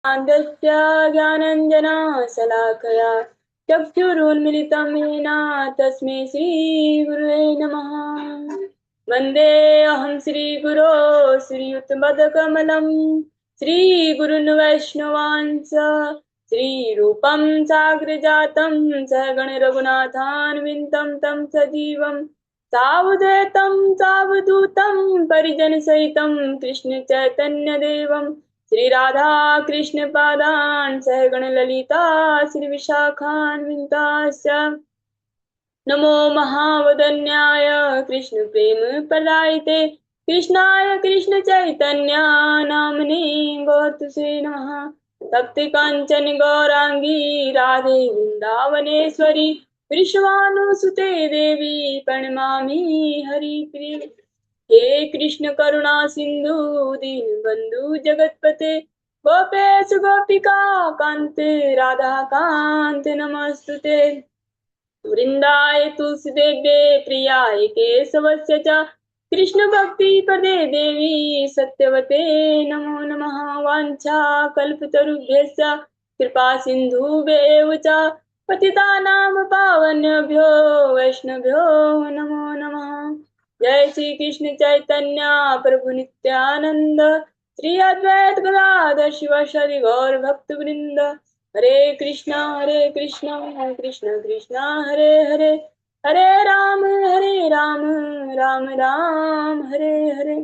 आद्यस्य ज्ञानञ्जनशलाकया चक्षुरुन्मिलितं येन तस्मै श्रीगुरुवे नमः। वन्देऽहं श्रीगुरो श्रीयुतपदकमलं श्रीगुरुन् वैष्णवांस श्रीरूपं साग्रजातं सहगण रघुनाथान्वितं तं सजीवं सावधूतं सावधूतं परिजनसहितं कृष्ण चैतन्यदेवं श्री राधा कृष्ण पादान् सहगण ललिता श्री विशाखान्विताश्च नमो महावदन्याय कृष्ण प्रेम प्रदायते कृष्णाय कृष्ण चैतन्य नामने गौतुसे नमः। भक्ति कांचन गौरांगी राधे वृंदावनेश्वरी विश्वानुसुते देवी प्रणमामि हरिप्रिये। हे कृष्ण करुणा सिंधु दीनबंधु जगतपते गोपेश गोपिका कांत राधा कांत नमस्तुते। वृंदाय तुलसीदेव्ये प्रियाय केशवस्य च कृष्ण भक्ति पदे देवी सत्यवते नमो नमः। वाञ्छा कल्पतरुभ्यश्च कृपा सिन्धुभ्येव च पतितानां पावनेभ्यो वैष्णवेभ्यो नमो नमः। जय श्री कृष्ण चैतन्य प्रभु नित्यानंद श्री अद्वैत गदाधर शिवासादि गौर भक्त वृंद। हरे कृष्णा कृष्ण कृष्णा हरे हरे हरे राम राम राम हरे हरे।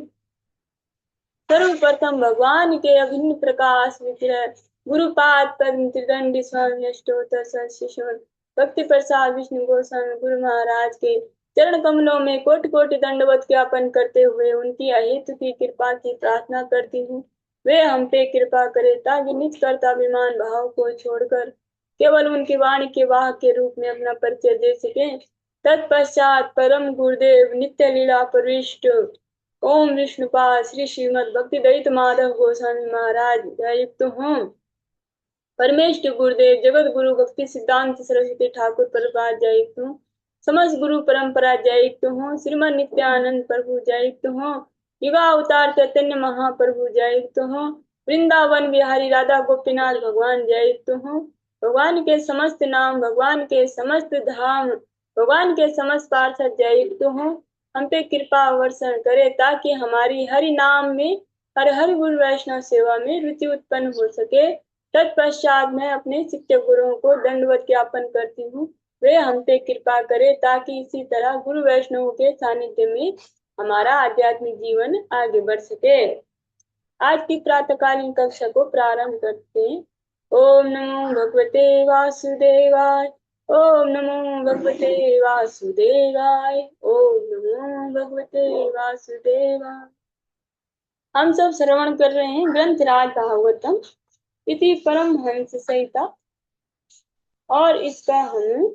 सर्वप्रथम भगवान के अभिन्न प्रकाश विग्रह गुरुपाद पद्म त्रिदंडी स्वामी अष्टोत्तर सहस्रनाम भक्ति प्रसाद विष्णु गोस्वामी गुरु महाराज के चरण कमलों में कोटि कोटि दंडवत ज्ञापन करते हुए उनकी अहेतु की कृपा की प्रार्थना करती हूँ। वे हम पे कृपा करे ताकि निज कर्ताभिमान भाव को छोड़कर केवल उनकी वाणी के वाहक के रूप में अपना परिचय दे सके। तत्पश्चात परम गुरुदेव नित्य लीला प्रविष्ट ओम विष्णुपाद श्री श्रीमद भक्ति दयित माधव गोस्वामी महाराज जयुक्त हों। परमेष्ठ गुरुदेव जगत गुरु भक्ति सिद्धांत सरस्वती ठाकुर प्रभुपाद जयुक्त हों। समस्त गुरु परंपरा जयुक्त हों। श्रीमद नित्यानंद प्रभु जयुक्त हों। युगा अवतार चैतन्य महाप्रभु जयुक्त हों। वृंदावन बिहारी राधा गोपीनाथ भगवान जयुक्त हों। भगवान के समस्त नाम भगवान के समस्त धाम भगवान के समस्त पार्षद जयुक्त हों। हम पे कृपा वर्षण करे ताकि हमारी हरि नाम में हर हर गुरु वैष्णव सेवा में रुचि उत्पन्न हो सके। तत्पश्चात मैं अपने शिक्षक गुरुओं को दंडवत ज्ञापन करती हूँ। वे हम पे कृपा करे ताकि इसी तरह गुरु वैष्णव के सानिध्य में हमारा आध्यात्मिक जीवन आगे बढ़ सके। आज की प्रातःकालीन कक्षा को प्रारंभ करते हैं। ओम नमो भगवते वासुदेवाय ओम नमो भगवते वासुदेवाय ओम नमो भगवते वासुदेवाय। हम सब श्रवण कर रहे हैं ग्रंथराज भागवतम इति परमहंस संहिता और इसका हम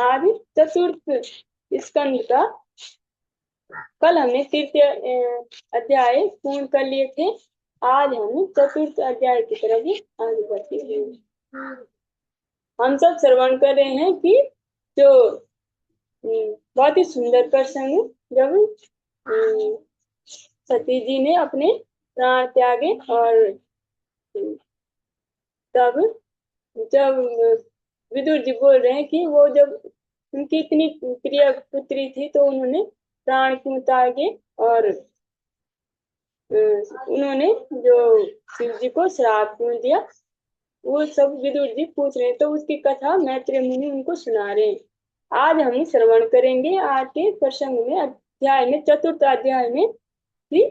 आज चतुर्थ स्कंद का कल हमने तृतीय अध्याय पूर्ण कर लिए थे। आज हम चतुर्थ अध्याय की तरफ आगे बढ़ते हैं। हम सब श्रवण कर रहे हैं कि जो बहुत ही सुंदर प्रसंग जब सती जी ने अपने प्राण त्यागे और तब जब विदुर जी बोल रहे हैं कि वो जब उनकी इतनी प्रिय पुत्री थी तो उन्होंने प्राण क्यों त्यागे और उन्होंने जो शिव जी को श्राप क्यों दिया वो सब विदुर जी पूछ रहे हैं। तो उसकी कथा मैत्रेय मुनि उनको सुना रहे हैं। आज हम श्रवण करेंगे आज के प्रसंग में अध्याय में चतुर्थ अध्याय में कि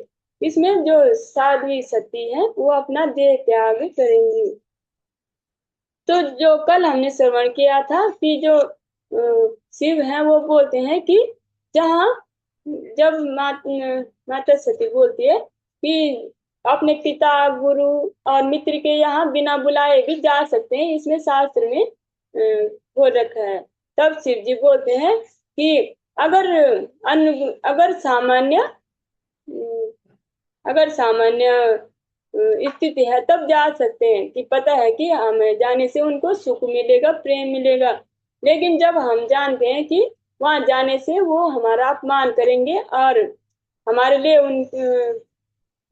इसमें जो साध्वी सती है वो अपना देह त्याग करेंगी। तो जो कल हमने श्रवण किया था कि जो शिव है वो बोलते हैं कि जहाँ जब माता सती बोलती है कि अपने पिता गुरु और मित्र के यहाँ बिना बुलाए भी जा सकते हैं, इसमें शास्त्र में बोल रखा है। तब शिव जी बोलते हैं कि अगर अगर सामान्य स्थिति है तब जा सकते हैं कि पता है कि हमें जाने से उनको सुख मिलेगा प्रेम मिलेगा। लेकिन जब हम जानते हैं कि वहां जाने से वो हमारा अपमान करेंगे और हमारे लिए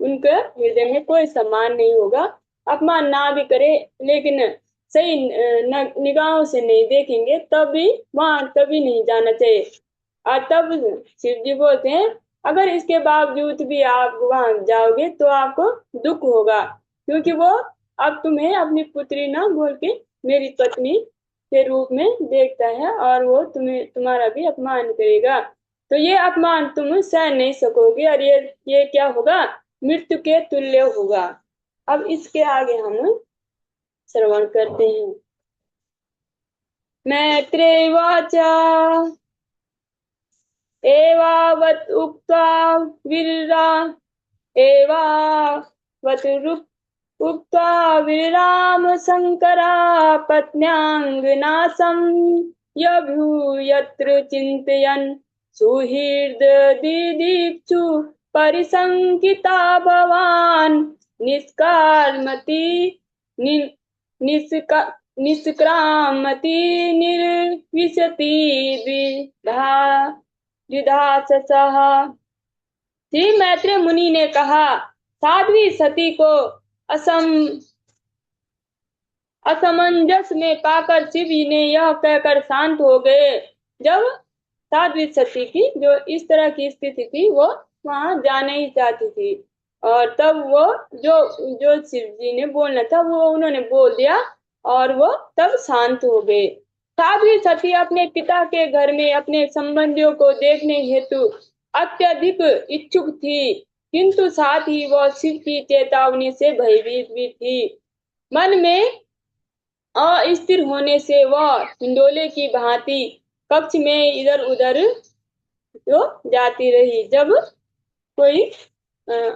उनके हृदय में कोई सम्मान नहीं होगा अपमान ना भी करे लेकिन सही निगाहों से नहीं देखेंगे तब भी वहां कभी नहीं जाना चाहिए। और तब शिव जी बोलते हैं अगर इसके बावजूद भी आप वहां जाओगे तो आपको दुख होगा, क्योंकि वो अब तुम्हें अपनी पुत्री ना बोल के मेरी पत्नी के रूप में देखता है और वो तुम्हें तुम्हारा भी अपमान करेगा। तो ये अपमान तुम सह नहीं सकोगे और ये क्या होगा, मृत्यु के तुल्य होगा। अब इसके आगे हम श्रवण करते हैं। मैत्रेय वाच एवावत् उक्त्वा वीरा एवावत् उक्त्वा विराम शंकरा पत्न्याङ्गनाशं यभूयत्र चिन्तयन् सुहृद्दिदिक्षु परिशङ्किता भवान् निष्कामति निष्का निष्क्रामति निर्विशति द्विधाससः। श्री मैत्रेय मुनि ने कहा, साध्वी सती को असमंजस में पाकर शिव जी ने यह कहकर शांत हो गए। जब साध्वी सती की जो इस तरह की स्थिति थी वो वहां जाना ही चाहती थी और तब वो जो जो शिव जी ने बोलना था वो उन्होंने बोल दिया और वो तब शांत हो गए। साध्वी सती अपने पिता के घर में अपने संबंधियों को देखने हेतु अत्यधिक इच्छुक थी, किंतु साथ ही वह शिव की चेतावनी से भयभीत भी थी। मन में अस्थिर होने से वह हिंडोले की भांति कक्ष में इधर उधर तो जाती रही। जब कोई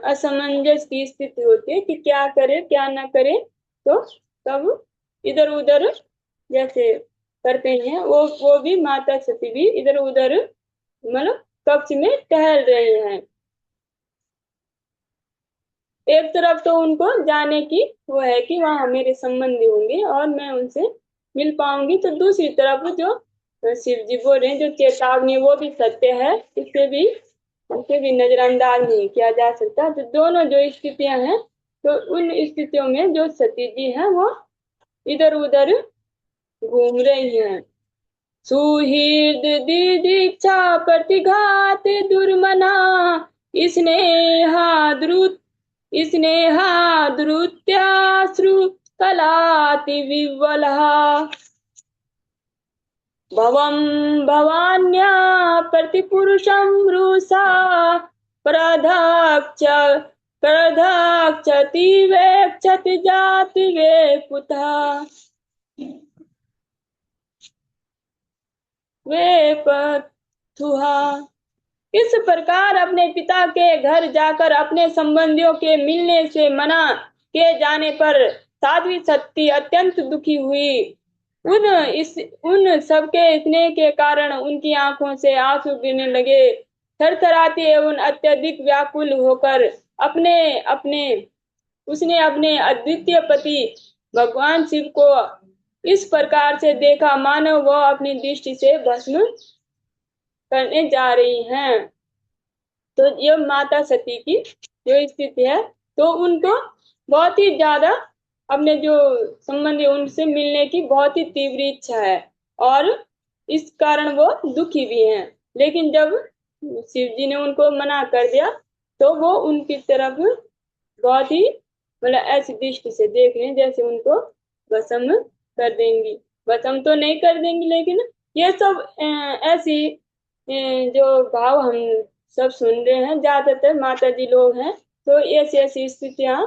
असमंजस की स्थिति होती है कि क्या करे क्या ना करे तो तब इधर उधर जैसे करते हैं वो भी माता सती भी इधर उधर मतलब कक्ष में टहल रहे हैं। एक तरफ तो उनको जाने की वो है कि वहाँ मेरे संबंधी होंगे और मैं उनसे मिल पाऊंगी, तो दूसरी तरफ जो शिव जी बोल रहे हैं जो चेतावनी वो भी सत्य है, इसे भी नजरअंदाज नहीं किया जा सकता। तो दोनों जो स्थितियां हैं तो उन स्थितियों में जो सती जी हैं वो इधर उधर घूम रही हैं। सुहृद दीक्षा प्रतिघात दुर्मना स्नेहाद्रुत्याश्रु कलाति विवलः भवं भवान्या प्रतिपुरुषं रुषा प्रधक्षति वेक्षति जाति वेपुतः वेपथुहा। इस प्रकार अपने पिता के घर जाकर अपने संबंधियों के मिलने से मना किए जाने पर साध्वी सती अत्यंत दुखी हुई। उन सबके स्नेह के कारण उनकी आंखों से आंसू गिरने लगे। थरथराती एवं अत्यधिक व्याकुल होकर उसने अपने अद्वितीय पति भगवान शिव को इस प्रकार से देखा मानो वह अपनी दृष्टि से भस्म करने जा रही हैं। तो ये माता सती की जो स्थिति है तो उनको बहुत ही ज्यादा अपने जो संबंधी उनसे मिलने की बहुत ही तीव्र इच्छा है और इस कारण वो दुखी भी हैं। लेकिन जब शिव जी ने उनको मना कर दिया तो वो उनकी तरफ बहुत ही मतलब ऐसी दृष्टि से देख रहे हैं जैसे उनको भस्म कर देंगी। भस्म तो नहीं कर देंगी लेकिन ये सब ऐसी जो भाव हम सब सुन रहे हैं ज्यादातर माता जी लोग हैं तो ऐसी ऐसी स्थितियां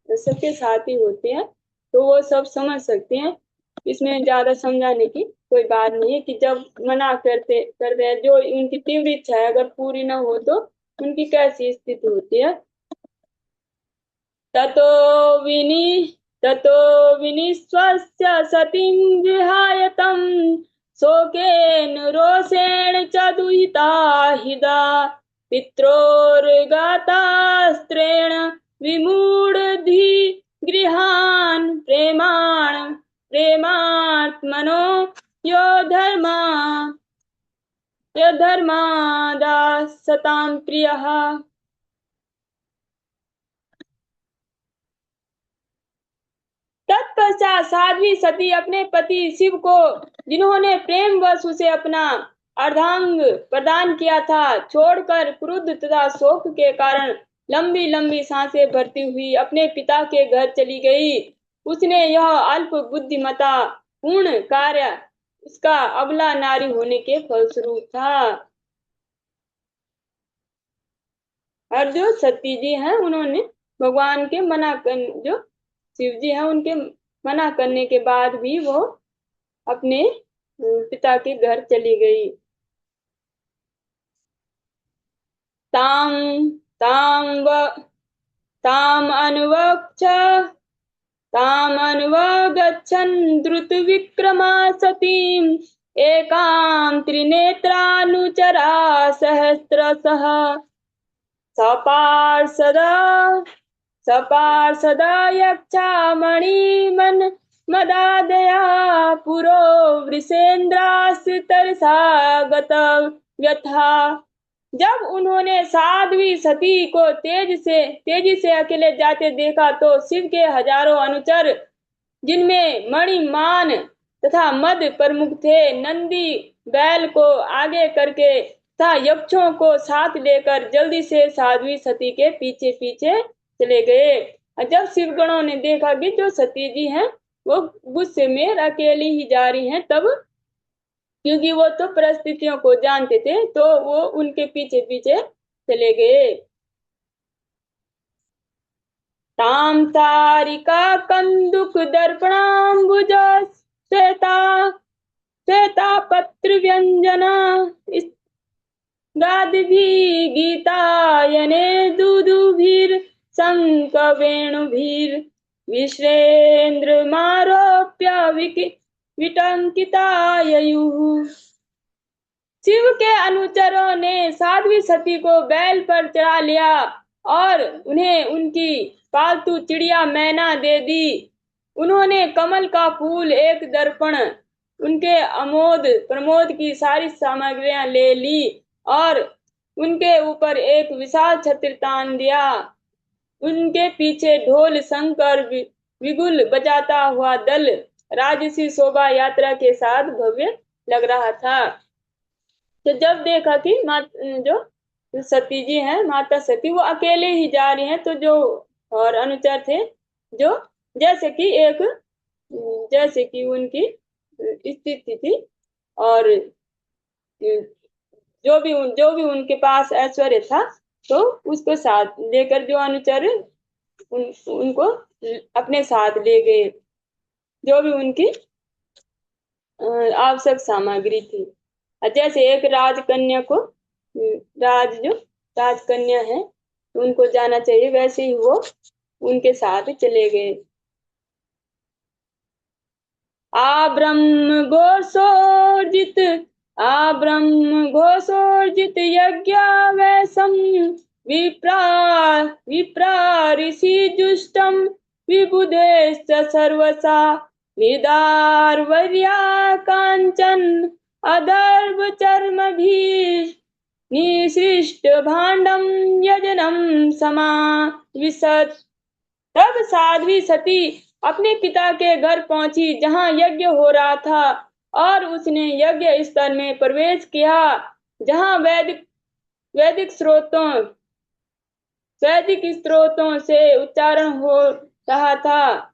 सबके साथ ही होती हैं तो वो सब समझ सकते हैं। इसमें ज्यादा समझाने की कोई बात नहीं है कि जब मना करते हैं जो उनकी तीव्र इच्छा है अगर पूरी ना हो तो उनकी कैसी स्थिति होती है। ततो ततो विनिश्वस्य सतीं विहाय तं शोकेन रोषेण च दुहिता हिदा पित्रोर्गतास्त्रेण विमूढधि गृहान् प्रेमात्मनो यो धर्मादासतां प्रियः। 。 。 。 । 。 。 । 。 。 । 。 । 。 । 。 । 。 । 。 । 。 । 。 । 。 । 。 । 。 । 。 । 。 。 。 。 。 。 。 。 । 。 । 。 । 。तत्पश्चात साध्वी सती अपने पति शिव को, जिन्होंने प्रेमवश उसे अपना अर्धांग प्रदान किया था, छोड़कर क्रुद्ध तथा शोक के कारण लंबी लंबी सांसें भरती हुई अपने पिता के घर चली गई। उसने यह अल्प बुद्धिमता पूर्ण कार्य उसका अबला नारी होने के फलस्वरूप था। और जो सती जी हैं उन्होंने भगवान के जो शिव जी हैं उनके मना करने के बाद भी वो अपने पिता के घर चली गई। ताम ताम व ताम अनुवक्ष ताम अनुवगच्छन् द्रुत विक्रमा सतीम् एकां त्रिनेत्रानुचरा सहस्रशः सपार्षदा यक्षामणिमन् मदादया पुरो वृषेन्द्रास्त्रतरसा गतव्यथा। जब उन्होंने साध्वी सती को तेजी से अकेले जाते देखा तो शिव के हजारों अनुचर, जिनमें मणिमान तथा मद प्रमुख थे, नंदी बैल को आगे करके तथा यक्षों को साथ लेकर जल्दी से साध्वी सती के पीछे पीछे चले गए। और जब शिवगणों ने देखा कि जो सती जी हैं वो गुस्से में अकेली ही जा रही हैं, तब क्योंकि वो तो परिस्थितियों को जानते थे तो वो उनके पीछे पीछे चले गए। ताम तारिका कंदुक दर्पणाम्बुज श्वेता पत्र व्यंजना गादिभिः गीतायने दुदुभिर शंख वेणुभिर विश्रेन्द्रमारोप्य विटंकिताययुः। शिव के अनुचरों ने साध्वी सती को बैल पर चढ़ा लिया और उन्हें उनकी पालतू चिड़िया मैना दे दी। उन्होंने कमल का फूल, एक दर्पण, उनके अमोद प्रमोद की सारी सामग्रियां ले ली और उनके ऊपर एक विशाल छत्र तान दिया। उनके पीछे ढोल शंख और विगुल बजाता हुआ दल राजसी शोभा यात्रा के साथ भव्य लग रहा था। तो जब देखा कि जो सती जी हैं, माता सती, वो अकेले ही जा रही हैं, तो जो और अनुचर थे जो जैसे कि उनकी स्थिति थी और जो भी उनके पास ऐश्वर्य था तो उसको साथ लेकर जो अनुचर उनको अपने साथ ले गए, जो भी उनकी आवश्यक सामग्री थी। जैसे एक राजकन्या को राजकन्या है उनको जाना चाहिए, वैसे ही वो उनके साथ चले गए। आब्रह्म घोषोर्जित यज्ञावैसं विप्रा ऋषि जुष्टं विबुधेश्च सर्वसा निदारवर्या कांचन अदर्भ चर्मभिः निसृष्ट भाण्डं यजनं समाविशत्। तब साध्वी सती अपने पिता के घर पहुंची जहां यज्ञ हो रहा था और उसने यज्ञ स्थल में प्रवेश किया जहां वैदिक स्रोतों से उच्चारण हो रहा था।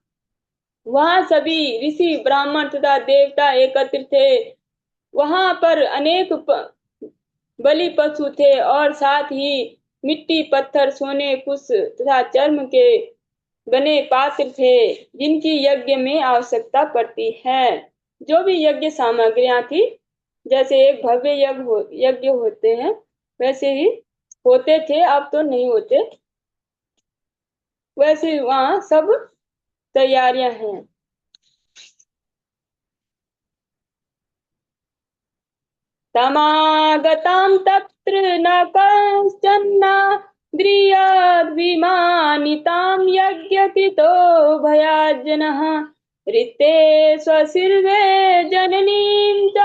वहां सभी ऋषि ब्राह्मण तथा देवता एकत्रित थे। वहां पर अनेक बलि पशु थे और साथ ही मिट्टी, पत्थर, सोने, कुश तथा चर्म के बने पात्र थे जिनकी यज्ञ में आवश्यकता पड़ती है। जो भी यज्ञ सामग्रियां थी, जैसे एक भव्य यज्ञ होते हैं वैसे ही होते थे, अब तो नहीं होते, वैसे वहां सब तैयारियां हैं। तमागतां तत्र न कश्चन्नाद्रियाद्विमानितां यज्ञकृतो भयाज्जनः ऋते स्वशिर्वे जननीं च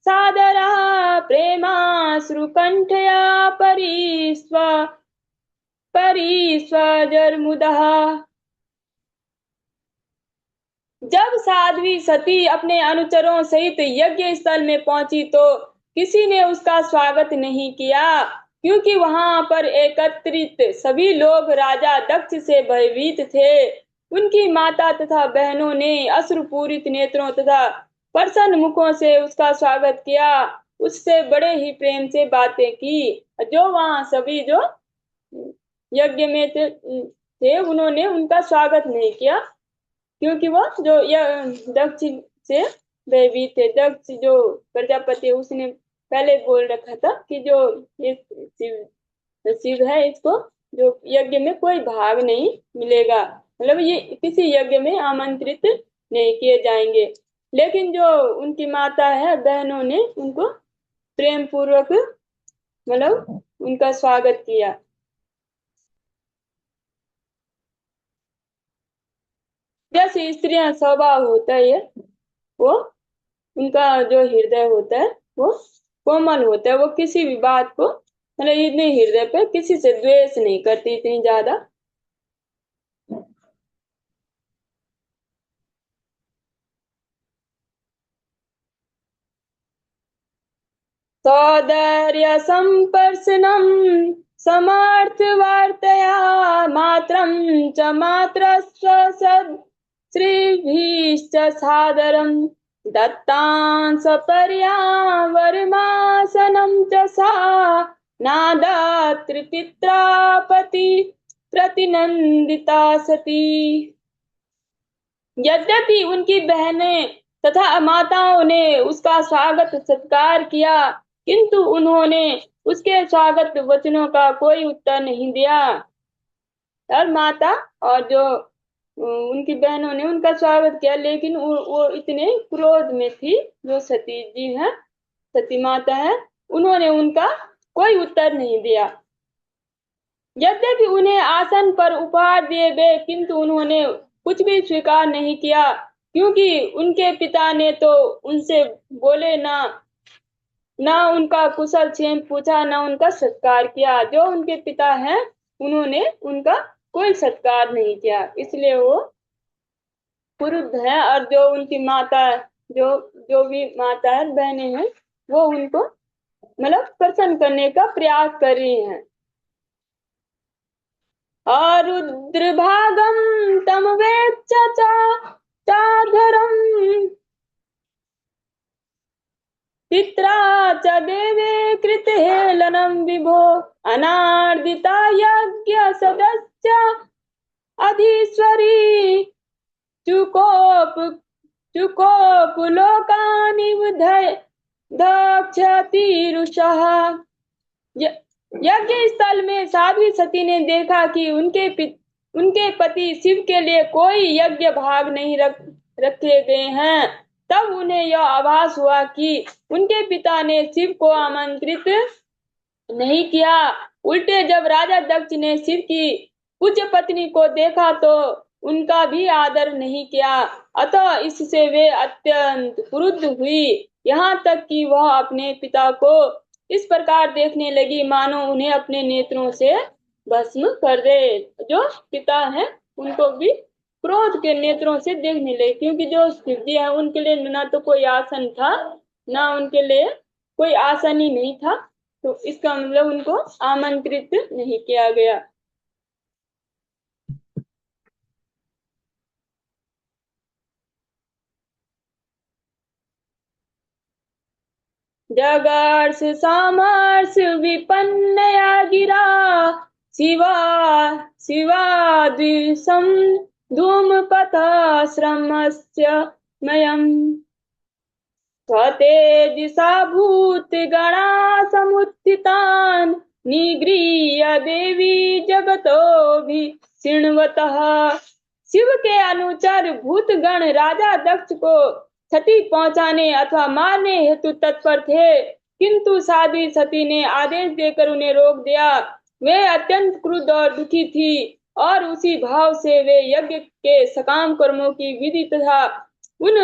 सादरः प्रेमाश्रुकण्ठया परिस्वजर्मुदः। जब साध्वी सती अपने अनुचरों सहित यज्ञ स्थल में पहुंची तो किसी ने उसका स्वागत नहीं किया, क्योंकि वहां पर एकत्रित सभी लोग राजा दक्ष से भयभीत थे। उनकी माता तथा बहनों ने अश्रुपूरित नेत्रों तथा प्रसन्न मुखों से उसका स्वागत किया, उससे बड़े ही प्रेम से बातें की। जो वहां सभी जो यज्ञ में थे उन्होंने उनका स्वागत नहीं किया, क्योंकि वो जो दक्ष से भयभीत थे। दक्ष जो प्रजापति है उसने पहले बोल रखा था कि जो ये शिव है इसको जो यज्ञ में कोई भाग नहीं मिलेगा, मतलब ये किसी यज्ञ में आमंत्रित नहीं किए जाएंगे। लेकिन जो उनकी माता है बहनों ने उनको प्रेम पूर्वक मतलब उनका स्वागत किया। जैसे स्त्रियां स्वभाव होता है वो उनका जो हृदय होता है वो कोमल होता है, वो किसी भी बात को मतलब इतने हृदय पे किसी से द्वेष नहीं करती इतनी ज्यादा। सौंदर्य संपर्शनम समार्थ वार्तया मात्रम च मात्रस्व सद श्रीभीश्च सादरम दत्तां सपर्यावरमासनं च सा नादात्र पित्रापति प्रतिनंदिता सती। यद्यपि उनकी बहनें तथा माताओं ने उसका स्वागत सत्कार किया, किंतु उन्होंने उसके स्वागत वचनों का कोई उत्तर नहीं दिया। और माता और जो उनकी बहनों ने उनका स्वागत किया, लेकिन वो इतने क्रोध में थी जो सती जी है, सती माता है, उन्होंने उनका कोई उत्तर नहीं दिया। यद्यपि उन्हें आसन पर उपहार दिए गए, किंतु उन्होंने कुछ भी स्वीकार नहीं किया, क्योंकि उनके पिता ने तो उनसे बोले ना उनका कुशल क्षेम पूछा, ना उनका सत्कार किया। जो उनके पिता हैं उन्होंने उनका कोई सत्कार नहीं किया, इसलिए वो क्रुद्ध है। और जो उनकी माता जो भी माता है बहनें हैं वो उनको मतलब प्रसन्न करने का प्रयास कर रही हैं। रुद्रभागं तम वेच्च चाधरं पित्रा च देवे कृते हेलनं विभो अनार्दिता यज्ञ सदस्य अधीश्वरी चुकोप लोकानि दक्षति रुषः। यज्ञ स्थल में साध्वी सती ने देखा कि उनके पति शिव के लिए कोई यज्ञ भाग नहीं रखे गए हैं। तब उन्हें यह आभास हुआ कि उनके पिता ने शिव को आमंत्रित नहीं किया। उल्टे जब राजा दक्ष ने शिव की पूज्य पत्नी को देखा तो उनका भी आदर नहीं किया, अतः इससे वे अत्यंत क्रुद्ध हुई। यहाँ तक कि वह अपने पिता को इस प्रकार देखने लगी मानो उन्हें अपने नेत्रों से भस्म कर दे। जो पिता है उनको भी क्रोध के नेत्रों से देखने लगे, क्योंकि जो शिव जी है उनके लिए ना तो कोई आसन था, ना उनके लिए कोई आसन ही नहीं था, तो इसका मतलब उनको आमंत्रित नहीं किया गया। जगर्ष सामर्ष विपन्नया गिरा शिवाद्विषं धूमपथश्रमस्य मयम् स्वतेजसा भूतगणा समुत्थितान् निगृह्य देवी जगतोऽभिषिण्वतः। शिव के अनुचर भूतगण राजा दक्ष को क्षति पहुंचाने अथवा मारने हेतु तत्पर थे, किंतु साध्वी सती ने आदेश देकर उन्हें रोक दिया। वे अत्यंत क्रुद्ध और दुखी थी और उसी भाव से वे यज्ञ के सकाम कर्मों की विधि तथा उन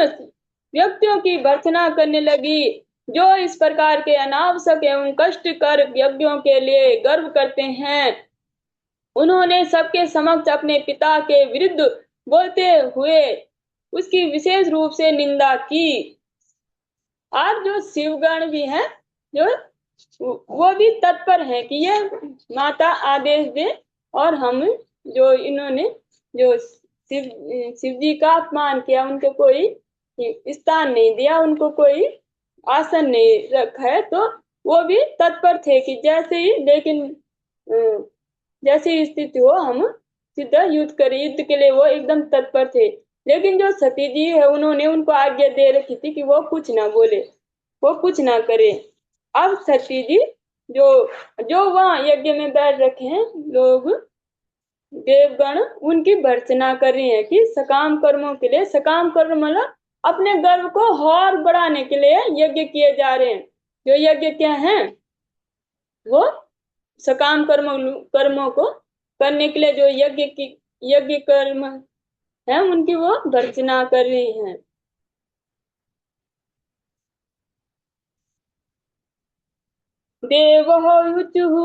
व्यक्तियों की भर्त्सना करने लगी जो इस प्रकार के अनावश्यक एवं कष्टकर यज्ञों के लिए गर्व करते हैं। उन्होंने सबके समक्ष अपने पिता के विरुद्ध बोलते हुए उसकी विशेष रूप से निंदा की। और जो शिवगण भी हैं, जो वो भी तत्पर है कि ये माता आदेश दे और हम, जो इन्होंने जो शिव जी का अपमान किया, उनको कोई स्थान नहीं दिया, उनको कोई आसन नहीं रखा है, तो वो भी तत्पर थे कि जैसे ही, लेकिन जैसी स्थिति हो हम सीधा युद्ध करें। युद्ध के लिए वो एकदम तत्पर थे। लेकिन जो सती जी है, उन्होंने उनको आज्ञा दे रखी थी कि वो कुछ ना बोले, वो कुछ ना करे। अब सती जी जो जो वहां यज्ञ में बैठ रखे हैं लोग, देवगण, उनकी भर्त्सना कर रही है कि सकाम कर्मों के लिए, सकाम कर्म मतलब अपने गर्व को और बढ़ाने के लिए यज्ञ किए जा रहे हैं। जो यज्ञ क्या है, वो सकाम कर्मों को करने के लिए जो यज्ञ कर्म है, उनकी वो भर्त्सना कर रही हैं। देवः युचुः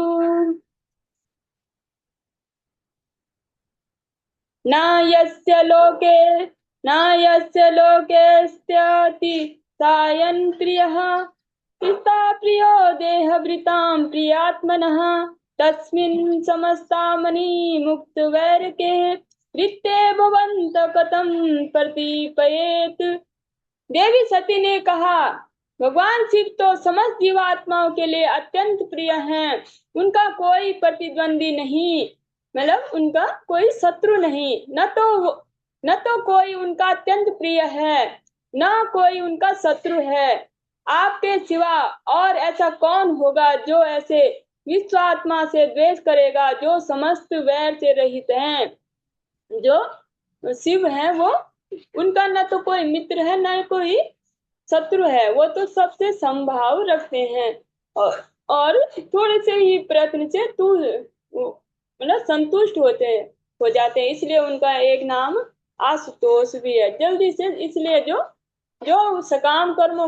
न यस्य लोके न यस्य लोकेऽस्त्याति सायं प्रियः पिता प्रियो देहभृतां प्रियात्मनः तस्मिन् समस्तामनि मुक्तवैरके वृत्ते भवन्त कथं प्रतीपयेत्। देवी सती ने कहा, भगवान शिव तो समस्त जीवात्माओं के लिए अत्यंत प्रिय हैं। उनका कोई प्रतिद्वंदी नहीं, मतलब उनका कोई शत्रु नहीं। न तो कोई उनका अत्यंत प्रिय है, न कोई उनका शत्रु है। आपके सिवा और ऐसा कौन होगा जो ऐसे विश्वात्मा से द्वेष करेगा, जो समस्त वैर से रहित हैं। जो शिव है, वो उनका न तो कोई मित्र है, न कोई शत्रु है। वो तो सबसे संभाव रखते हैं और थोड़े से ही प्रयत्न से तू मतलब संतुष्ट हो जाते हैं। इसलिए उनका एक नाम आशुतोष भी है। जल्दी से, इसलिए जो जो सकाम कर्म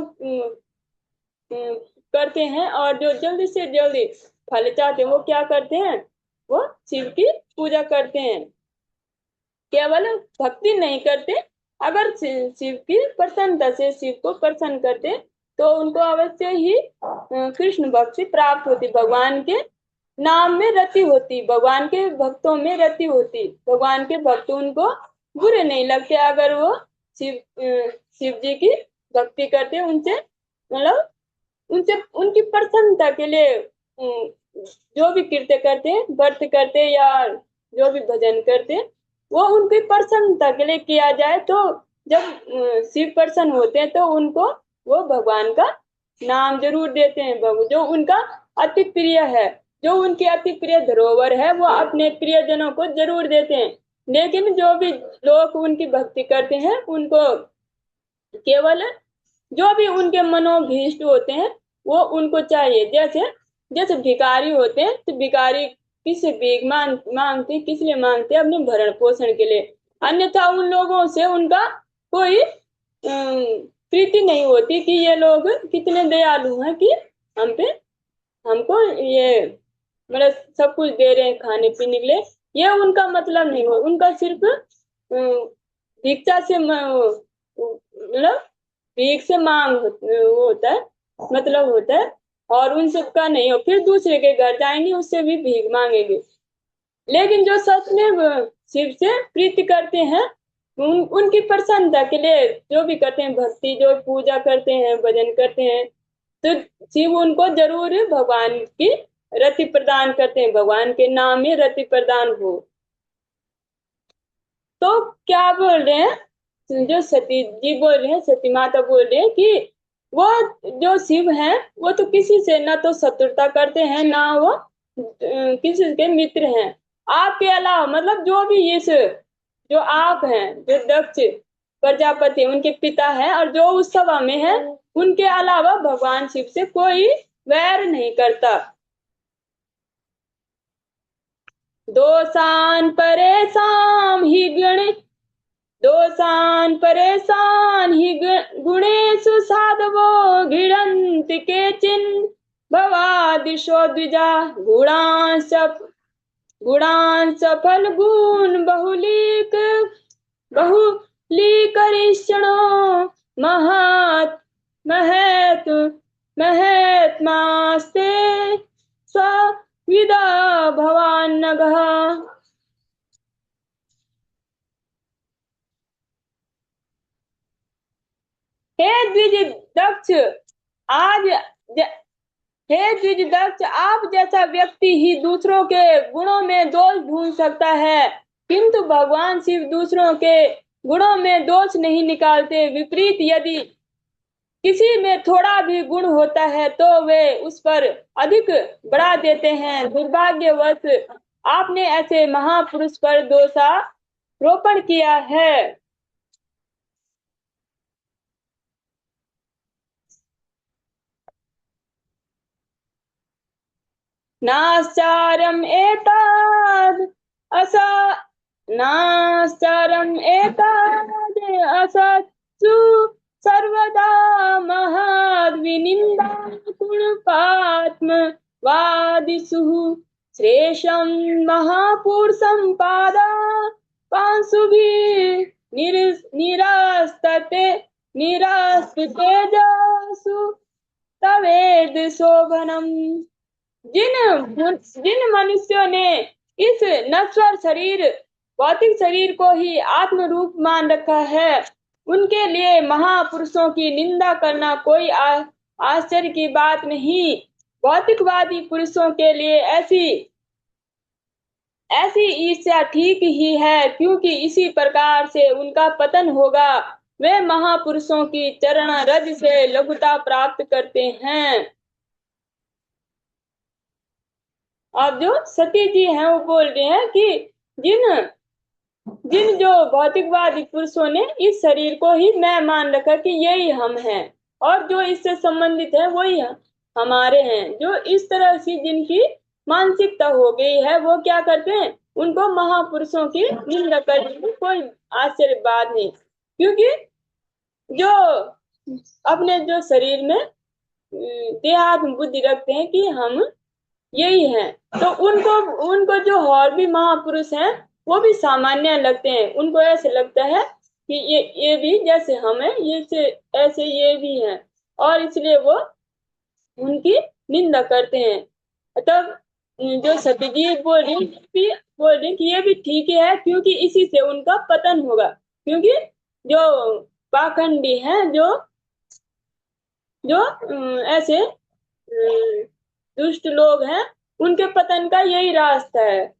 करते हैं और जो जल्दी से जल्दी फल चाहते हैं, वो क्या करते हैं, वो शिव की पूजा करते हैं। केवल भक्ति नहीं करते, अगर शिव की प्रसन्नता से शिव को प्रसन्न करते, तो उनको अवश्य ही कृष्ण भक्ति प्राप्त होती, भगवान के नाम में रति होती, भगवान के भक्तों में रति होती। भगवान के भक्त उनको बुरे नहीं लगते अगर वो शिव जी की भक्ति करते, उनसे मतलब उनसे उनकी प्रसन्नता के लिए जो भी कृत्य करते हैं, व्रत करते या जो भी भजन करते, वो उनकी प्रसन्नता के लिए किया जाए। तो जब शिव प्रसन्न होते हैं, तो उनको वो भगवान का नाम जरूर देते हैं। जो उनका अति प्रिय है, जो उनकी अति प्रिय धरोहर है, वो अपने प्रियजनों को जरूर देते हैं। लेकिन जो भी लोग उनकी भक्ति करते हैं, उनको केवल जो भी उनके मनोभीष्ट होते हैं, वो उनको चाहिए। जैसे जैसे भिखारी होते हैं, तो भिखारी किससे भीख मांगते, किस लिए मांगते, अपने भरण पोषण के लिए। अन्यथा उन लोगों से उनका कोई प्रीति नहीं होती कि ये लोग कितने दयालु हैं कि हम पे हमको ये मतलब सब कुछ दे रहे हैं खाने पीने के लिए। ये उनका मतलब नहीं हो, उनका सिर्फ भिक्षा से मतलब भीख से मांग वो होता है, मतलब होता है। और उनसे का नहीं हो, फिर दूसरे के घर जाएंगे, उससे भी भीख मांगेंगे। लेकिन जो सच में शिव से प्रीति करते हैं, उनकी प्रसन्नता के लिए जो भी करते हैं, भक्ति, जो पूजा करते हैं, भजन करते हैं, तो शिव उनको जरूर भगवान की रति प्रदान करते हैं, भगवान के नाम में रति प्रदान हो। तो क्या बोल रहे हैं, जो सती जी बोल रहे हैं, सती माता बोल रहे हैं कि वो जो शिव हैं, वो तो किसी से ना तो शत्रुता करते हैं, ना वो किसी के मित्र हैं। आपके अलावा मतलब जो भी इस जो आप हैं, जो दक्ष प्रजापति उनके पिता हैं, और जो उस सभा में है, उनके अलावा भगवान शिव से कोई वैर नहीं करता। दोषान परेशान ही गण दोषान परेशान ही गुणेषु साधवो घृणन्ति केचिन भवादिशो द्विजा गुणांश फल गुण बहुलीक बहु लीकरिष्णो महत् महत् महत्मास्ते स्वविदा भवान्नगः। हे द्विज दक्ष आज हे द्विज दक्ष, आप जैसा व्यक्ति ही दूसरों के गुणों में दोष ढूंढ सकता है, किंतु भगवान शिव दूसरों के गुणों में दोष नहीं निकालते। विपरीत यदि किसी में थोड़ा भी गुण होता है तो वे उस पर अधिक बढ़ा देते हैं। दुर्भाग्यवश आपने ऐसे महापुरुष पर दोषारोपण किया है। नाश्चारम् एताद् अस नाश्चारम् एताद् असत्सु सर्वदा महद्विनिन्दा गुणपात्मवादिषु श्रेषं महापुरुषं पादा पांशुभिः निरास्तते निरास्तेजसु तवेद शोभनम्। जिन मनुष्यों ने इस नश्वर शरीर भौतिक शरीर को ही आत्म रूप मान रखा है, उनके लिए महापुरुषों की निंदा करना कोई आश्चर्य की बात नहीं। भौतिकवादी पुरुषों के लिए ऐसी ईर्ष्या ठीक ही है, क्योंकि इसी प्रकार से उनका पतन होगा। वे महापुरुषों की चरण रज से लघुता प्राप्त करते हैं। अब जो सती जी हैं वो बोल रहे हैं कि जिन जो भौतिकवादी पुरुषों ने इस शरीर को ही मैं मान रखा कि यही हम हैं और जो इससे संबंधित है वही हमारे हैं, जो इस तरह से जिनकी मानसिकता हो गई है वो क्या करते हैं, उनको महापुरुषों की निंदा करने में कोई आश्चर्य बात नहीं, क्योंकि जो अपने जो शरीर में देहात्म बुद्धि रखते हैं कि हम यही हैं, तो उनको जो और भी महापुरुष हैं वो भी सामान्य लगते हैं। उनको ऐसे लगता है कि ये भी जैसे हम हैं, ये ऐसे ये भी हैं, और इसलिए वो उनकी निंदा करते हैं। तब जो सती जी बोल रही कि ये भी ठीक है, क्योंकि इसी से उनका पतन होगा, क्योंकि जो पाखंडी हैं, जो ऐसे दुष्ट लोग हैं, उनके पतन का यही रास्ता है।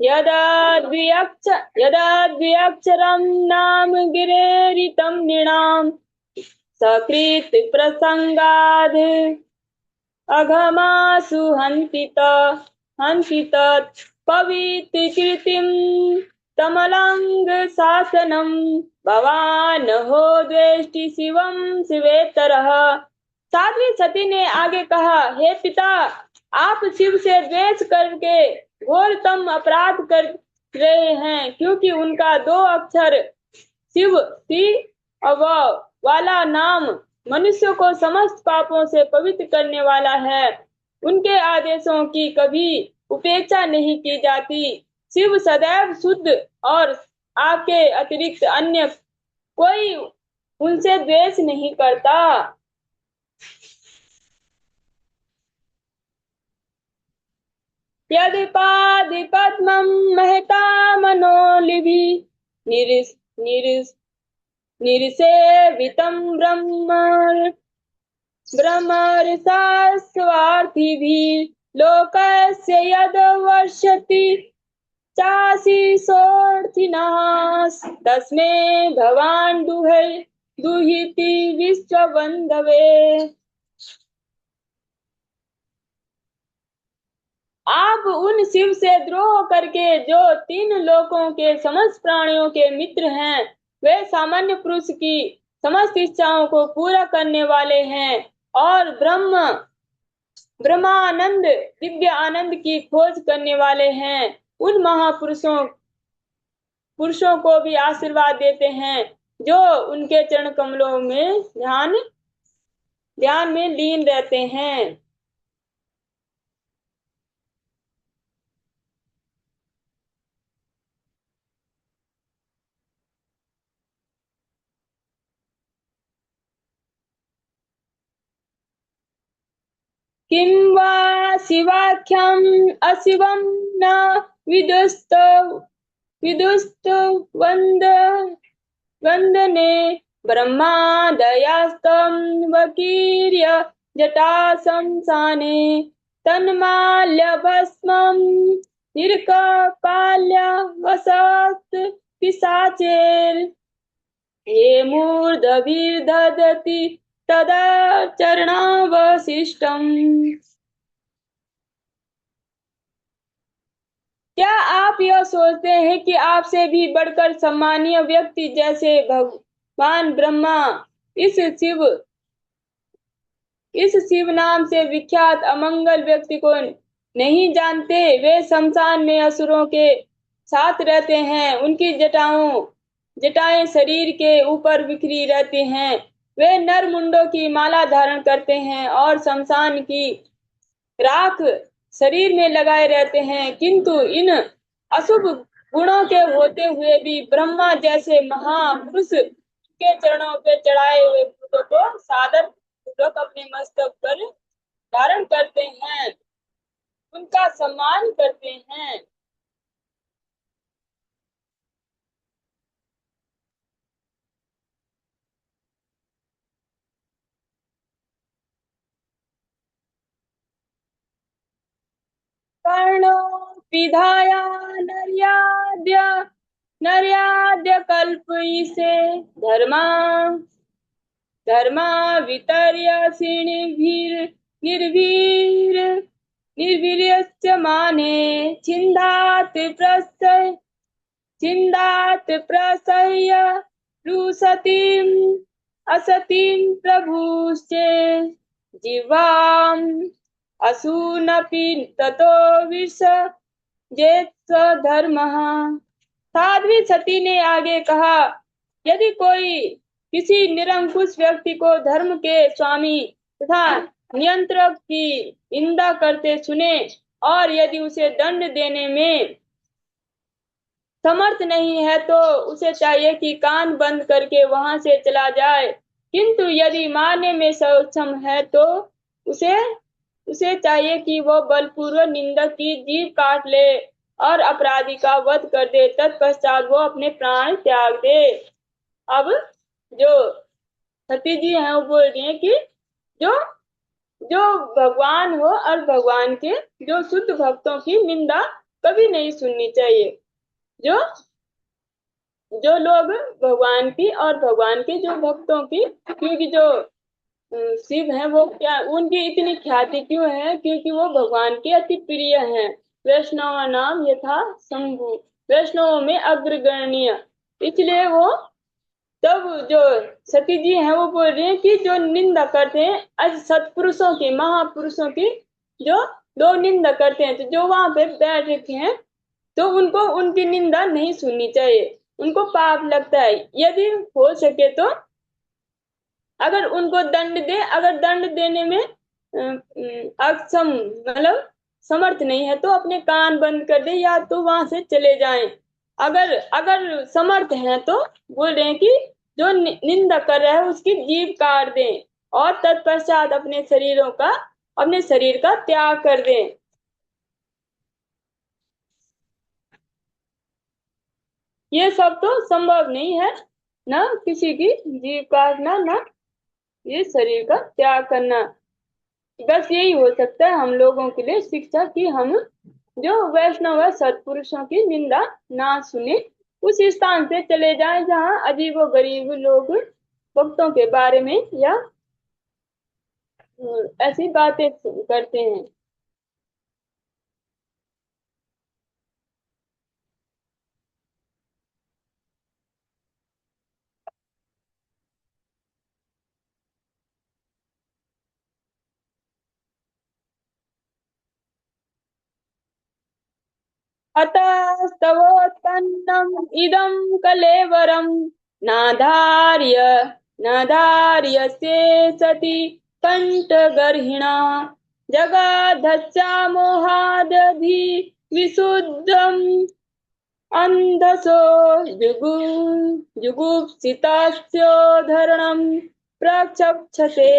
यदा द्व्यक्षरं नाम गिरेरितं नृणां सकृत् प्रसंगाद् अघमासु हन्ति तत् पवित्रकृतिं तमलंग शासनम भवान हो द्वेष्टि शिवम शिवेतरः। साध्वी सती ने आगे कहा, हे पिता, आप शिव से द्वेष करके घोरतम अपराध कर रहे हैं, क्योंकि उनका 2 अक्षर शिव वाला नाम मनुष्य को समस्त पापों से पवित्र करने वाला है। उनके आदेशों की कभी उपेक्षा नहीं की जाती। शिव सदैव शुद्ध और आपके अतिरिक्त अन्य कोई उनसे द्वेष नहीं करता। यदि पादि पद्मं महता मनोलिभि निरसेवितं ब्रह्मर्षास्वार्थिभिः लोकस्य यद् वर्षति चाशिषोऽर्थिनः तस्मै भवान् दुहिति विश्वबन्धवे। आप उन शिव से द्रोह करके जो 3 लोकों के समस्त प्राणियों के मित्र हैं, वे सामान्य पुरुष की समस्त इच्छाओं को पूरा करने वाले हैं और ब्रह्मानंद दिव्य आनंद की खोज करने वाले हैं। उन महापुरुषों को भी आशीर्वाद देते हैं जो उनके चरण कमलों में ध्यान ध्यान में लीन रहते हैं। किं वा शिवाख्यम् अशिवं न विदुस्त वन्द वन्दने ब्रह्मादयास्तं वकीर्य जटाशंसाने तन्माल्यभस्मं निर्कपाल्य वसत् पिशाचैर् ये मूर्धभिर्दधति तदा चरणावशिष्टम्। क्या आप यह सोचते हैं कि आपसे भी बढ़कर सम्मानीय व्यक्ति जैसे भगवान ब्रह्मा इस शिव इस शिव नाम से विख्यात अमंगल व्यक्ति को नहीं जानते? वे शमशान में असुरों के साथ रहते हैं। उनकी जटाएं शरीर के ऊपर बिखरी रहती हैं। वे नर मुंडों की माला धारण करते हैं और शमशान की राख शरीर में लगाए रहते हैं, किंतु इन अशुभ गुणों के होते हुए भी ब्रह्मा जैसे महापुरुष के चरणों पे चढ़ाए हुए फूलों को सादर पूर्वक अपने मस्तक पर धारण करते हैं, उनका सम्मान करते हैं। कर्णो विधाया नर्याद्य नर्याद्य कल्पयिषे धर्मा धर्मा वितर्य निर्भीर निर्वीर्यस्य माने छिन्दात् प्रसह्य रुसतीम् असतीं प्रभुश्चे जिह्वाम् असूनपि ततो विसर्जेत् स्वधर्मः। साध्वी सती ने आगे कहा, यदि कोई किसी निरंकुश व्यक्ति को धर्म के स्वामी तथा नियंत्रक की निंदा करते सुने और यदि उसे दंड देने में समर्थ नहीं है तो उसे चाहिए कि कान बंद करके वहां से चला जाए, किंतु यदि मारने में सक्षम है तो उसे उसे चाहिए कि वो बलपूर्वक निंदक की जीभ काट ले और अपराधी का वध कर दे, तत्पश्चात वो अपने प्राण त्याग दे। अब जो सती जी हैं वो बोल रही हैं कि जो जो भगवान हो और भगवान के जो शुद्ध भक्तों की निंदा कभी नहीं सुननी चाहिए। जो जो लोग भगवान की और भगवान के जो भक्तों की, क्योंकि जो शिव है वो क्या उनकी इतनी ख्याति क्यों है? क्योंकि वो भगवान के अति प्रिय हैं। वैष्णव नाम यथा शंभु, वैष्णव में अग्रगण्य, इसलिए वो तब जो सती जी हैं वो बोल रही हैं कि जो निंदा करते हैं आज सत्पुरुषों की महापुरुषों की, जो लोग निंदा करते हैं तो जो वहां पे बैठ रखे हैं तो उनको उनकी निंदा नहीं सुननी चाहिए, उनको पाप लगता है। यदि हो सके तो अगर उनको दंड दे, अगर दंड देने में अक्षम मतलब समर्थ नहीं है तो अपने कान बंद कर दे या तो वहां से चले जाएं। अगर अगर समर्थ हैं तो बोल रहे हैं कि जो निंदा कर रहा है उसकी जीभ काट दें और तत्पश्चात अपने शरीर का त्याग कर दें। ये सब तो संभव नहीं है, ना किसी की जीभ काटना, ना ये शरीर का त्याग करना। बस यही हो सकता है हम लोगों के लिए शिक्षा कि हम जो वैष्णव है सत्पुरुषों की निंदा ना सुने, उस स्थान से चले जाएं जहाँ अजीबो गरीब लोग भक्तों के बारे में या ऐसी बातें करते हैं। अतः स्तवोत्पन्नम इदं कलेवरम नाधार्य नाधार्यसे सति कंठगर्हिणा जगाधस्या मोहादधि विशुद्धम् अंधसो जुगुप्सितास्योद्धरणं प्रचक्षते।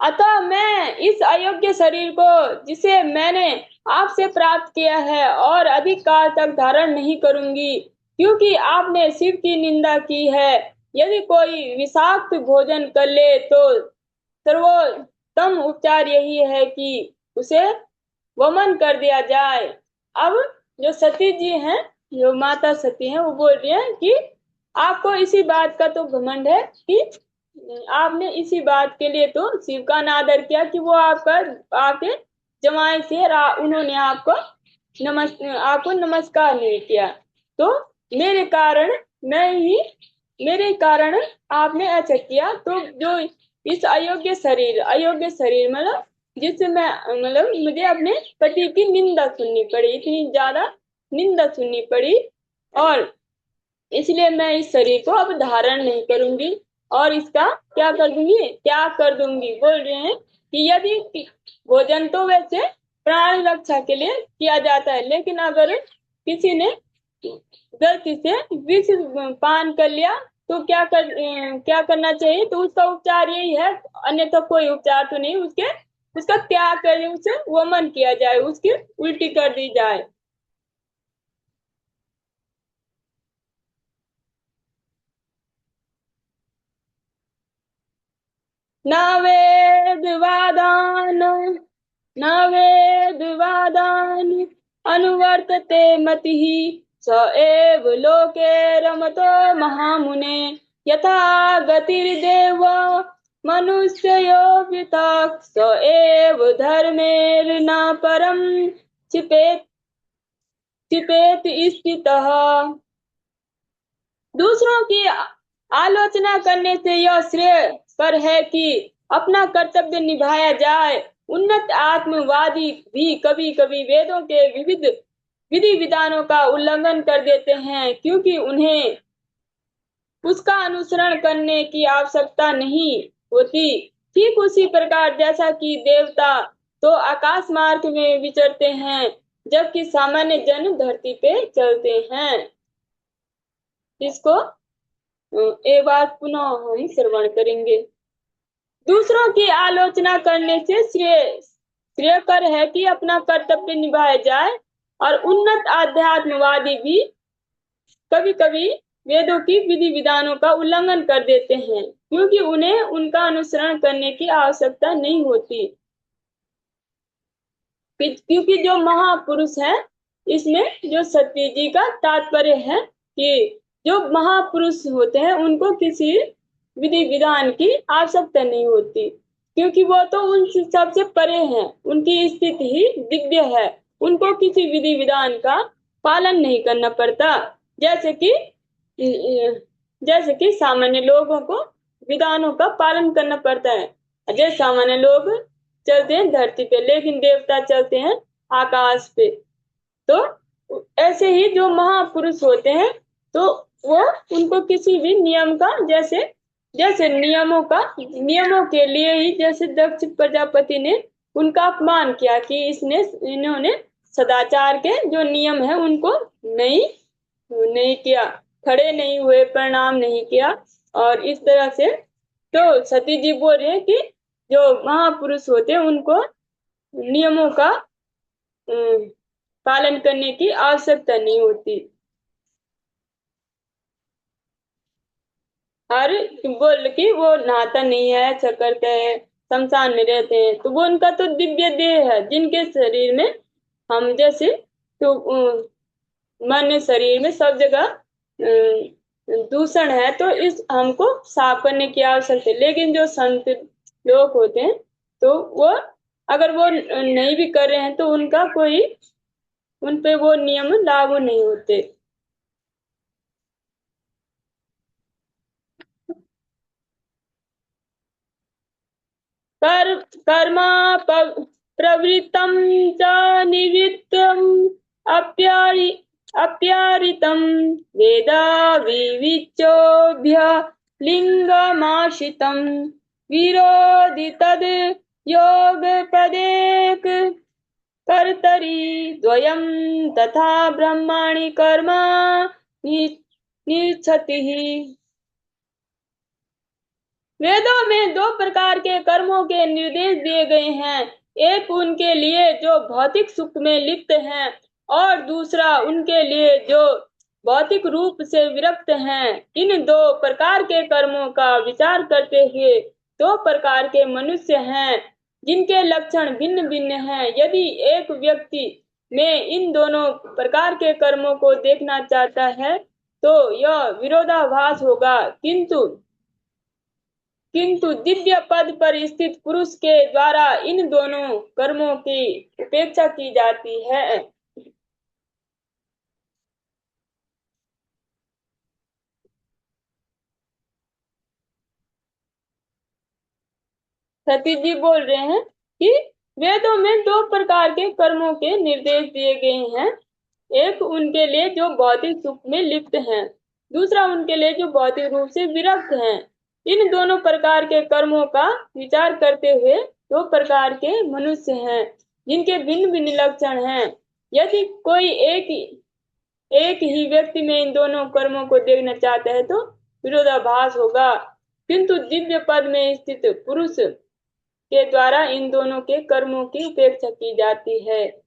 अतः मैं इस अयोग्य शरीर को, जिसे मैंने आपसे प्राप्त किया है, और अधिक काल तक धारण नहीं करूंगी, क्योंकि आपने शिव की निंदा की है। यदि कोई विषाक्त भोजन कर ले तो सर्वोत्तम उपचार यही है कि उसे वमन कर दिया जाए। अब जो सती जी हैं, जो माता सती हैं, वो बोल रही हैं कि आपको इसी बात का तो घमंड है कि आपने इसी बात के लिए तो शिव का अनादर किया कि वो आपका आपके जमाई से उन्होंने आपको नमस्कार नहीं किया। तो मेरे कारण मैं ही मेरे कारण आपने ऐसा किया। तो जो इस अयोग्य शरीर मतलब जिससे मैं मतलब मुझे अपने पति की निंदा सुननी पड़ी, इतनी ज्यादा निंदा सुननी पड़ी, और इसलिए मैं इस शरीर को अब धारण नहीं करूंगी और इसका क्या कर दूंगी, त्याग कर दूंगी। बोल रहे हैं कि यदि भोजन तो वैसे प्राण रक्षा के लिए किया जाता है, लेकिन अगर किसी ने गलती से विष पान कर लिया तो क्या करना चाहिए, तो उसका उपचार यही है, अन्यथा कोई उपचार तो नहीं, उसका त्याग कर उसे वमन किया जाए, उसकी उल्टी कर दी जाए। न वेदवादान न वेदवादान अनुवर्तते मतिः, स एव लोके रमतो महामुने, यथा गतिर्देव मनुष्योऽपितः, स एव धर्मेर्न परं क्षिपेत् क्षिपेत् स्थितः। दूसरों की आलोचना करने से यह श्रेय कर है कि अपना कर्तव्य निभाया जाए। उन्नत आत्मवादी भी कभी कभी वेदों के विविध विधि विधानों का उल्लंघन कर देते हैं, क्योंकि उन्हें उसका अनुसरण करने की आवश्यकता नहीं होती। ठीक उसी प्रकार जैसा कि देवता तो आकाश मार्ग में विचरते हैं, जबकि सामान्य जन धरती पे चलते हैं। इसको एक बार पुनः हम श्रवण करेंगे। दूसरों की आलोचना करने से श्रेयकर है कि अपना कर्तव्य निभाया जाए, और उन्नत आध्यात्मवादी भी कभी कभी वेदों की विधि विधानों का उल्लंघन कर देते हैं, क्योंकि उन्हें उनका अनुसरण करने की आवश्यकता नहीं होती। क्योंकि जो महापुरुष है, इसमें जो सत्य जी का तात्पर्य है कि जो महापुरुष होते हैं उनको किसी विधि विधान की आवश्यकता नहीं होती, क्योंकि वो तो उन सबसे परे हैं, उनकी स्थिति ही दिव्य है, उनको किसी विधि विधान का पालन नहीं करना पड़ता। जैसे कि जैसे कि सामान्य लोगों को विधानों का पालन करना पड़ता है। जैसे सामान्य लोग चलते हैं धरती पे, लेकिन देवता चलते हैं आकाश पे। तो ऐसे ही जो महापुरुष होते हैं, तो वो उनको किसी भी नियम का जैसे जैसे नियमों के लिए ही, जैसे दक्ष प्रजापति ने उनका अपमान किया कि इन्होंने सदाचार के जो नियम है उनको नहीं नहीं किया, खड़े नहीं हुए, प्रणाम नहीं किया। और इस तरह से तो सती जी बोल रहे हैं कि जो महापुरुष होते हैं उनको नियमों का पालन करने की आवश्यकता नहीं होती। और बोल कि वो नहाता नहीं है, ऐसा करते हैं, शमशान में रहते हैं, तो वो उनका तो दिव्य देह है, जिनके शरीर में हम जैसे तो मन शरीर में सब जगह दूषण है, तो इस हमको साफ करने की आवश्यकता है। लेकिन जो संत लोग होते हैं, तो वो अगर वो नहीं भी कर रहे हैं तो उनका कोई उन पे वो नियम लागू नहीं होते। कर कर्मा प्रवृत्तम च निवृत्तम अप्यायि अप्यारितं वेद विविच्योभ्य लिङ्गमाश्रितं विरोधि तद् योगपदेक कर्तरि द्वयं तथा ब्रह्मणि कर्म निच्छतिः। वेदों में दो प्रकार के कर्मों के निर्देश दिए गए हैं। एक उनके लिए जो भौतिक सुख में लिप्त हैं और दूसरा उनके लिए जो भौतिक रूप से विरक्त हैं। इन दो प्रकार के कर्मों का विचार करते हुए दो प्रकार के मनुष्य हैं जिनके लक्षण भिन्न भिन्न हैं। यदि एक व्यक्ति में इन दोनों प्रकार के कर्मों को देखना चाहता है तो यह विरोधाभास होगा, किंतु दिव्य पद पर स्थित पुरुष के द्वारा इन दोनों कर्मों की उपेक्षा की जाती है। सतीश जी बोल रहे हैं कि वेदों में दो प्रकार के कर्मों के निर्देश दिए गए हैं। एक उनके लिए जो भौतिक सुख में लिप्त हैं, दूसरा उनके लिए जो भौतिक रूप से विरक्त हैं। इन दोनों प्रकार के कर्मों का विचार करते हुए दो प्रकार के मनुष्य हैं जिनके भिन्न भिन्न लक्षण हैं। यदि कोई एक ही व्यक्ति में इन दोनों कर्मों को देखना चाहता है तो विरोधाभास होगा, किंतु दिव्य पद में स्थित पुरुष के द्वारा इन दोनों के कर्मों की उपेक्षा की जाती है।